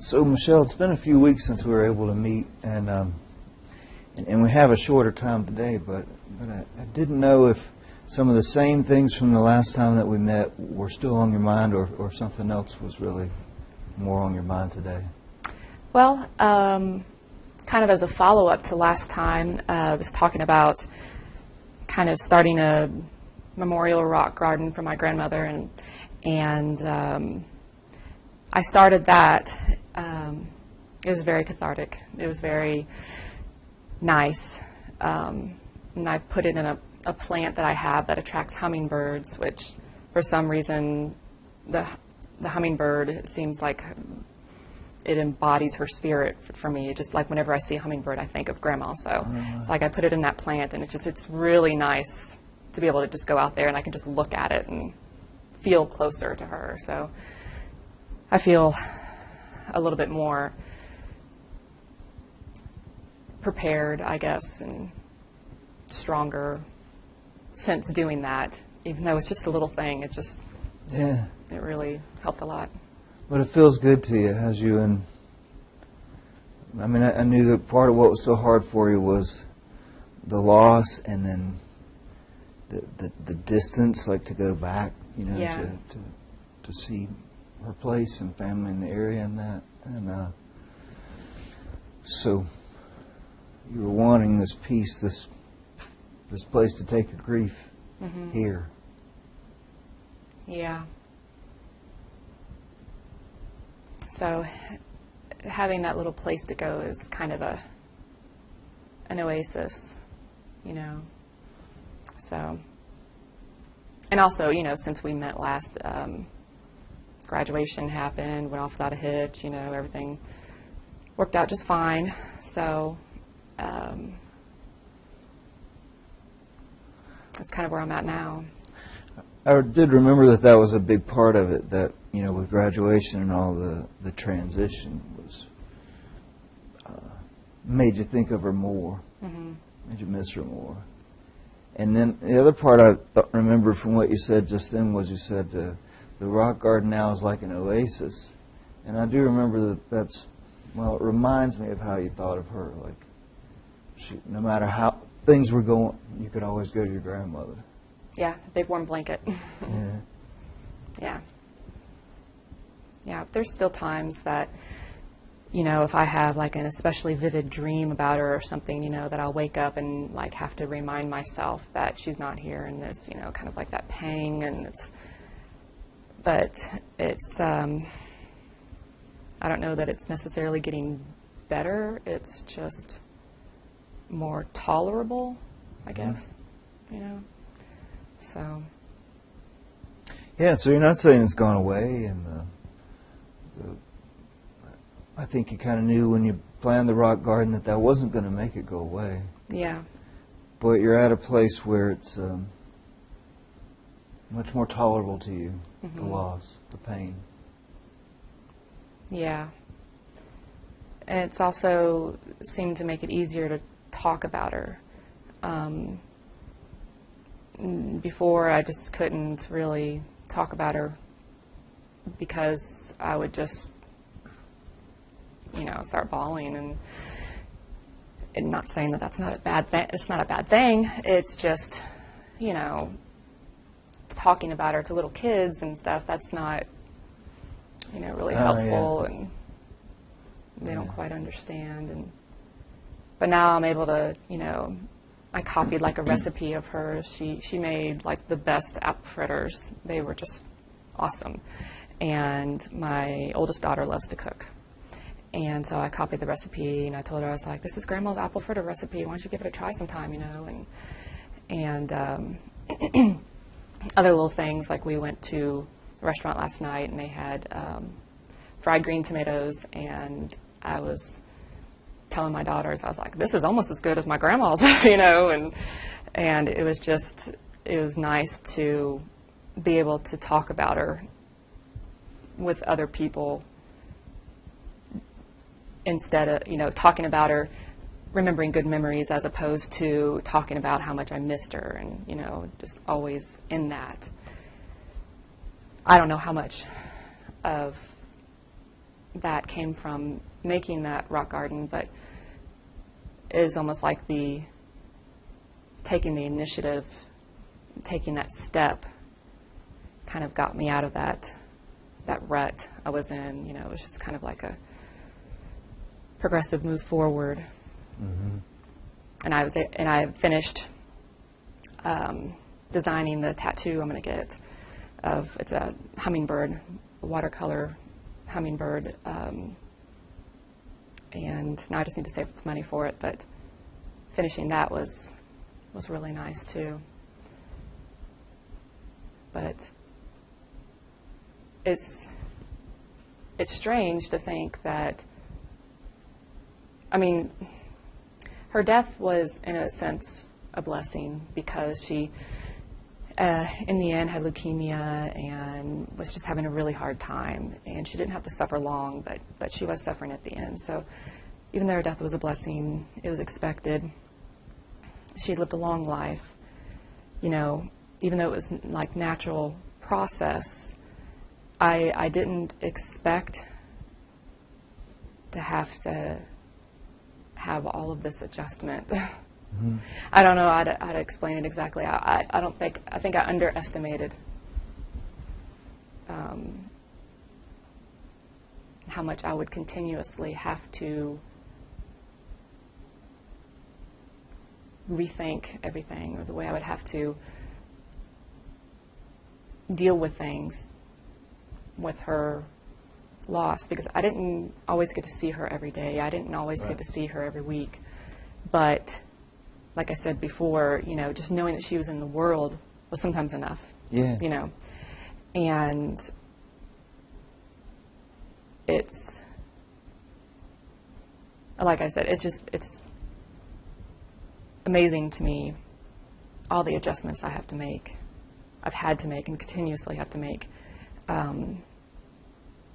So, Michelle, it's been a few weeks since we were able to meet, and we have a shorter time today, but I didn't know if some of the same things from the last time that we met were still on your mind, or something else was really more on your mind today. Well, kind of as a follow-up to last time, I was talking about kind of starting a memorial rock garden for my grandmother, and I started that. It was very cathartic. It was very nice. And I put it in a plant that I have that attracts hummingbirds, which for some reason the hummingbird, it seems like it embodies her spirit for me. Just like whenever I see a hummingbird, I think of Grandma. So it's like I put it in that plant, and it's really nice to be able to just go out there and I can just look at it and feel closer to her. So I feel a little bit more prepared, I guess, and stronger since doing that. Even though it's just a little thing, it really helped a lot. But it feels good to you, has you? And I mean, I knew that part of what was so hard for you was the loss, and then the distance, like to go back, to see her place and family in the area and that. And so you were wanting this peace, this place to take your grief here. Yeah. So having that little place to go is kind of an oasis, So, and also, since we met last, graduation happened, went off without a hitch, everything worked out just fine. So that's kind of where I'm at now. I did remember that was a big part of it, that, with graduation and all the transition was, made you think of her more, made you miss her more. And then the other part I remember from what you said just then was you said the rock garden now is like an oasis. And I do remember it reminds me of how you thought of her. Like, no matter how things were going, you could always go to your grandmother. Yeah, a big warm blanket. Yeah. Yeah, there's still times that, if I have like an especially vivid dream about her or something, that I'll wake up and like have to remind myself that she's not here, and there's, kind of like that pang, and but it's, I don't know that it's necessarily getting better. It's just more tolerable, I guess, So. Yeah, so you're not saying it's gone away, and I think you kind of knew when you planned the rock garden that wasn't going to make it go away. Yeah. But you're at a place where it's much more tolerable to you, the loss, the pain. Yeah. And it's also seemed to make it easier to talk about her. Before, I just couldn't really talk about her because I would just, start bawling, and not saying that that's not a bad thing. It's not a bad thing. It's just, talking about her to little kids and stuff, that's not, really helpful, and they don't quite understand. But now I'm able to, I copied like a recipe of hers. She made like the best apple fritters. They were just awesome. And my oldest daughter loves to cook. And so I copied the recipe, and I told her, I was like, this is Grandma's apple fritter recipe. Why don't you give it a try sometime, And other little things, like we went to a restaurant last night, and they had fried green tomatoes, and I was telling my daughters, I was like, this is almost as good as my grandma's, and it was nice to be able to talk about her with other people instead of, talking about her, remembering good memories, as opposed to talking about how much I missed her, and, just always in that. I don't know how much of that came from making that rock garden, but it was almost like taking the initiative, taking that step, kind of got me out of that rut I was in. You know, it was just kind of like a progressive move forward. Mm-hmm. And I finished designing the tattoo I'm going to get. It's a hummingbird, a watercolor hummingbird, and now I just need to save money for it. But finishing that was really nice too. But it's strange to think that, I mean, her death was, in a sense, a blessing, because she, in the end, had leukemia and was just having a really hard time. And she didn't have to suffer long, but she was suffering at the end. So even though her death was a blessing, it was expected. She lived a long life. You know, even though it was like natural process, I didn't expect to have all of this adjustment. Mm-hmm. I don't know how to explain it exactly. I think I underestimated how much I would continuously have to rethink everything, or the way I would have to deal with things with her loss, because I didn't always get to see her every day. I didn't always get to see her every week. But like I said before, you know, just knowing that she was in the world was sometimes enough. Yeah. You know, and it's, like I said, it's amazing to me, all the adjustments I've had to make and continuously have to make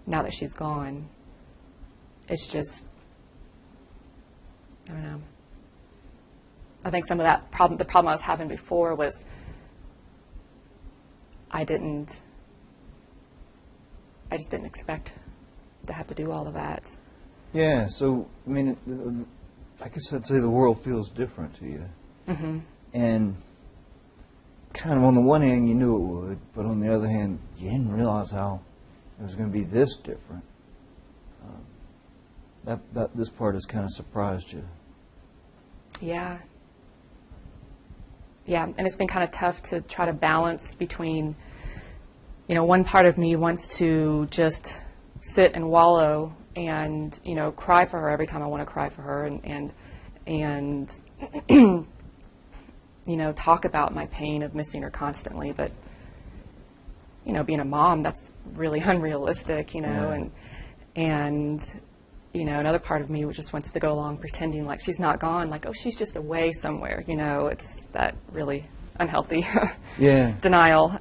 now that she's gone. It's just, I don't know. I think some of the problem I was having before was I just didn't expect to have to do all of that. Yeah, so, I mean, I guess I'd say the world feels different to you. Mm-hmm. And kind of on the one hand, you knew it would, but on the other hand, you didn't realize how it was going to be this different. This part has kind of surprised you. Yeah. Yeah, and it's been kind of tough to try to balance between, you know, one part of me wants to just sit and wallow and, you know, cry for her every time I want to cry for her, and you know, talk about my pain of missing her constantly. But, you know, being a mom, that's really unrealistic, you know, and you know, another part of me just wants to go along pretending like she's not gone, like, oh, she's just away somewhere, you know. It's that really unhealthy denial.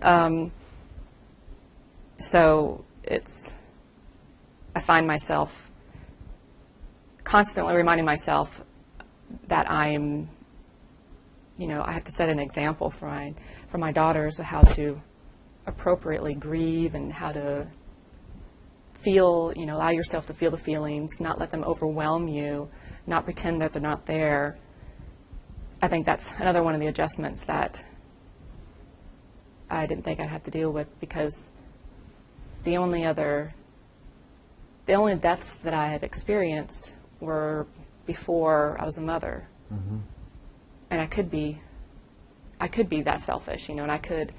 So I find myself constantly reminding myself that I'm, you know, I have to set an example for my daughters of how to appropriately grieve and how to feel, you know, allow yourself to feel the feelings, not let them overwhelm you, not pretend that they're not there. I think that's another one of the adjustments that I didn't think I'd have to deal with, because the only deaths that I had experienced were before I was a mother. Mm-hmm. And I could be that selfish, you know, and I could,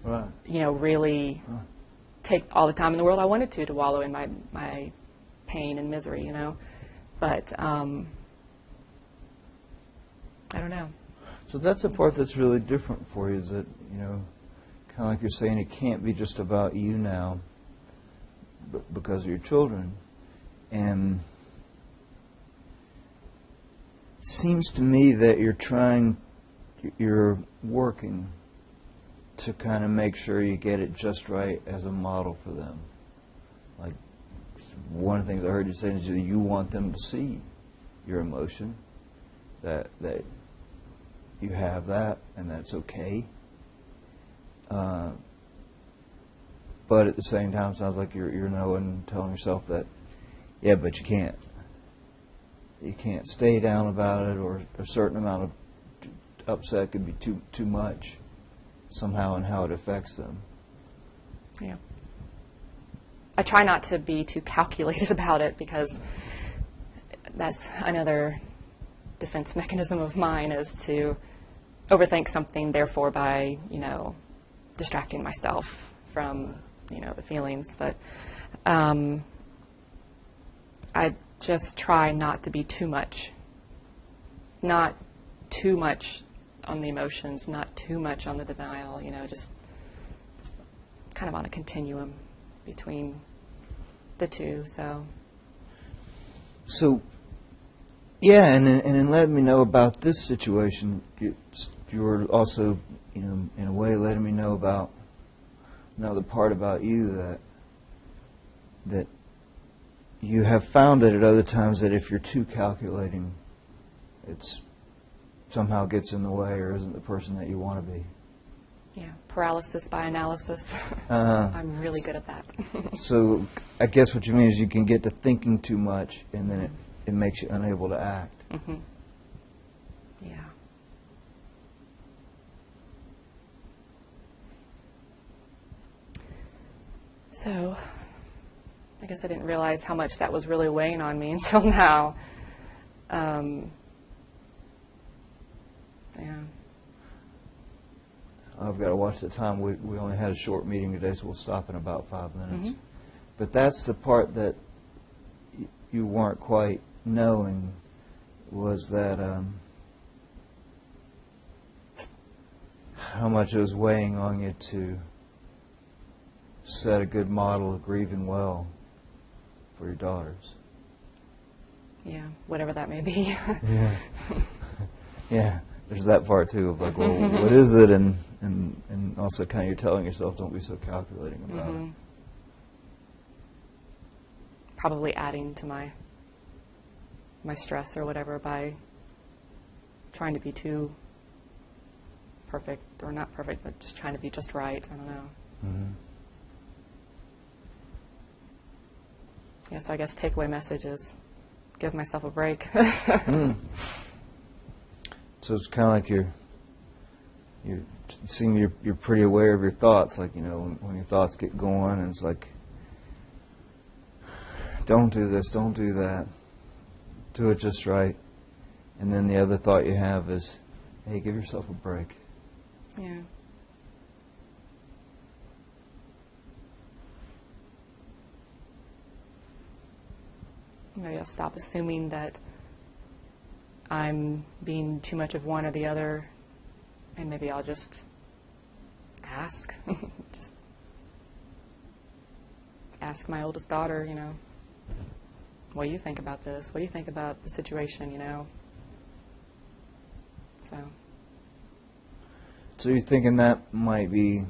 right, you know, really take all the time in the world I wanted to wallow in my pain and misery, you know. But I don't know. So that's the part that's really different for you, is that, you know, kind of like you're saying, it can't be just about you now because of your children. And it seems to me that you're working to kind of make sure you get it just right as a model for them. Like, one of the things I heard you say is that you want them to see your emotion, that you have that, and that's okay. But at the same time, it sounds like you're telling yourself that Yeah, but you can't. You can't stay down about it, or a certain amount of upset could be too much somehow in how it affects them. Yeah. I try not to be too calculated about it, because that's another defense mechanism of mine, is to overthink something, therefore by, distracting myself from, the feelings. But I just try not to be too much. Not too much on the emotions, not too much on the denial, just kind of on a continuum between the two. So, yeah, and in letting me know about this situation, you were also, in a way, letting me know about another part about you, that you have found it at other times that if you're too calculating, it's somehow gets in the way or isn't the person that you want to be. Yeah, paralysis by analysis. I'm really good at that. So I guess what you mean is you can get to thinking too much, and then it makes you unable to act. Mm-hmm. Yeah. So I guess I didn't realize how much that was really weighing on me until now. Yeah. I've got to watch the time. We only had a short meeting today, so we'll stop in about 5 minutes. Mm-hmm. But that's the part that you weren't quite knowing, was that how much it was weighing on you to set a good model of grieving well for your daughters. Yeah, whatever that may be. Yeah. Yeah. There's that part too of like, well, what is it? And also kind of you're telling yourself, don't be so calculating about Mm-hmm. it. Probably adding to my stress or whatever by trying to be too perfect, or not perfect, but just trying to be just right. I don't know. Mm-hmm. Yeah, so I guess takeaway message is give myself a break. Mm. So it's kind of like you're pretty aware of your thoughts, like, when your thoughts get going, and it's like, don't do this, don't do that, do it just right. And then the other thought you have is, hey, give yourself a break. Yeah. Maybe I'll stop assuming that I'm being too much of one or the other, and maybe I'll just ask. Just ask my oldest daughter, what do you think about this? What do you think about the situation, So you're thinking that might be,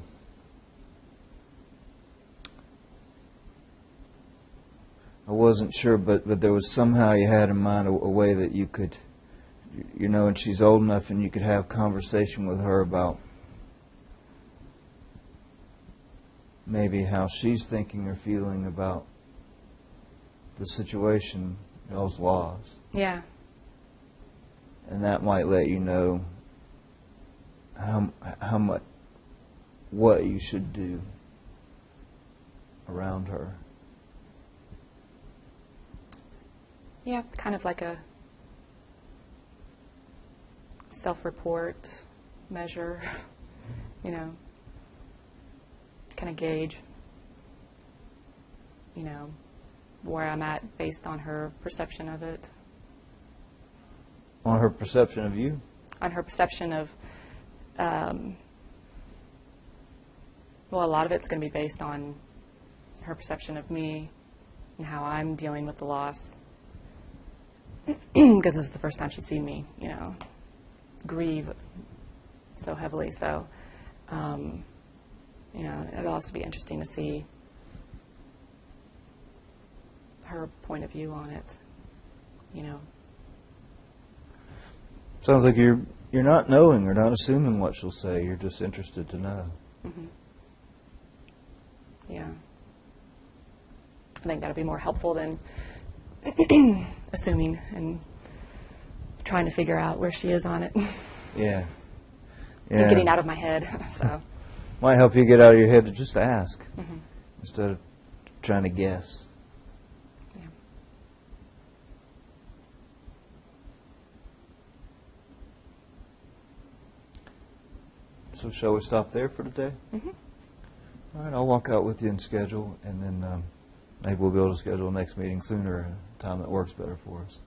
I wasn't sure, but there was somehow you had in mind a way that you could, and she's old enough and you could have conversation with her about maybe how she's thinking or feeling about the situation, y'all's laws. Yeah. And that might let you know how much, what you should do around her. Yeah, kind of like a self-report measure, kind of gauge, where I'm at based on her perception of it. On her perception of you? On her perception of, a lot of it's going to be based on her perception of me and how I'm dealing with the loss. Because this is the first time she's seen me, grieve so heavily. So, it'll also be interesting to see her point of view on it, Sounds like you're not knowing or not assuming what she'll say. You're just interested to know. Mm-hmm. Yeah. I think that'll be more helpful than assuming and trying to figure out where she is on it. Yeah. And getting out of my head. So. Might help you get out of your head to just ask instead of trying to guess. Yeah. So shall we stop there for today? All right, I'll walk out with you and schedule, and then maybe we'll be able to schedule a next meeting sooner, a time that works better for us.